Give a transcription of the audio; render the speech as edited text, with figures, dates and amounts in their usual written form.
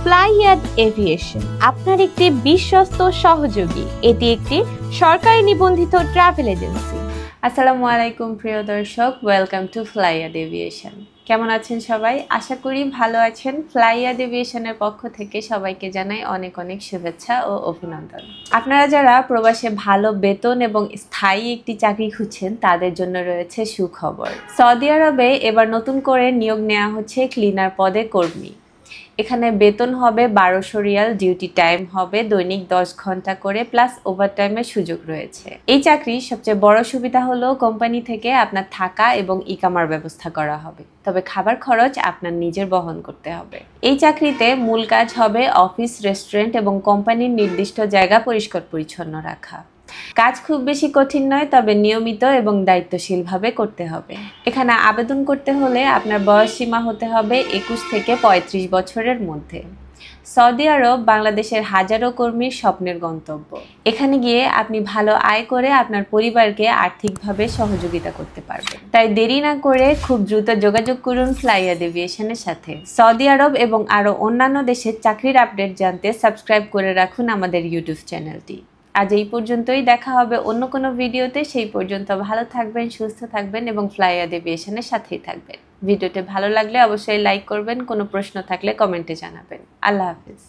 ফ্লাইয়াদ aviation আপনার একটি বিশ্বস্ত সহযোগী। এটি একটি সরকারি নিবন্ধিত ট্রাভেল এজেন্সি। আসসালামু আলাইকুম প্রিয় দর্শক, ওয়েলকাম টু ফ্লাইয়াদ এভিয়েশন। কেমন আছেন সবাই? আশা করি ভালো আছেন। ফ্লাইয়াদ এভিয়েশনের পক্ষ থেকে সবাইকে জানাই অনেক অনেক শুভেচ্ছা ও অভিনন্দন। আপনারা যারা প্রবাসে ভালো বেতন এবং স্থায়ী একটি চাকরি খুঁজছেন তাদের জন্য রয়েছে সুখবর। সৌদি আরবে এবার নতুন করে নিয়োগ নেওয়া হচ্ছে ক্লিনার পদে কর্মী। এখানে বেতন হবে 1200 রিয়াল, ডিউটি টাইম হবে দৈনিক 10 ঘন্টা করে, প্লাস ওভারটাইমের সুযোগ রয়েছে। এই চাকরির সবচেয়ে বড় সুবিধা হলো কোম্পানি থেকে আপনার থাকা এবং ইকামার ব্যবস্থা করা হবে, তবে খাবার খরচ আপনার নিজের বহন করতে হবে। এই চাকরিতে মূল কাজ হবে অফিস, রেস্টুরেন্ট এবং কোম্পানির নির্দিষ্ট জায়গা পরিষ্কার পরিচ্ছন্ন রাখা। কাজ খুব বেশি কঠিন নয়, তবে নিয়মিত এবং দায়িত্বশীলভাবে করতে হবে। এখানে আবেদন করতে হলে আপনার বয়স সীমা হতে হবে 21 থেকে 35 বছরের মধ্যে। সৌদি আরব বাংলাদেশের হাজারো কর্মীর স্বপ্নের গন্তব্য। এখানে গিয়ে আপনি ভালো আয় করে আপনার পরিবারকে আর্থিকভাবে সহযোগিতা করতে পারবেন। তাই দেরি না করে খুব দ্রুত যোগাযোগ করুন ফ্লাইয়াদ এভিয়েশনের সাথে। সৌদি আরব এবং আরও অন্যান্য দেশের চাকরির আপডেট জানতে সাবস্ক্রাইব করে রাখুন আমাদের ইউটিউব চ্যানেলটি। আজ এই পর্যন্তই, দেখা হবে অন্য কোনো ভিডিওতে। সেই পর্যন্ত ভালো থাকবেন, সুস্থ থাকবেন এবং ফ্লাইয়াদ এভিয়েশনের সাথেই থাকবেন। ভিডিওটি ভালো লাগলে অবশ্যই লাইক করবেন, কোনো প্রশ্ন থাকলে কমেন্টে জানাবেন। আল্লাহ হাফিজ।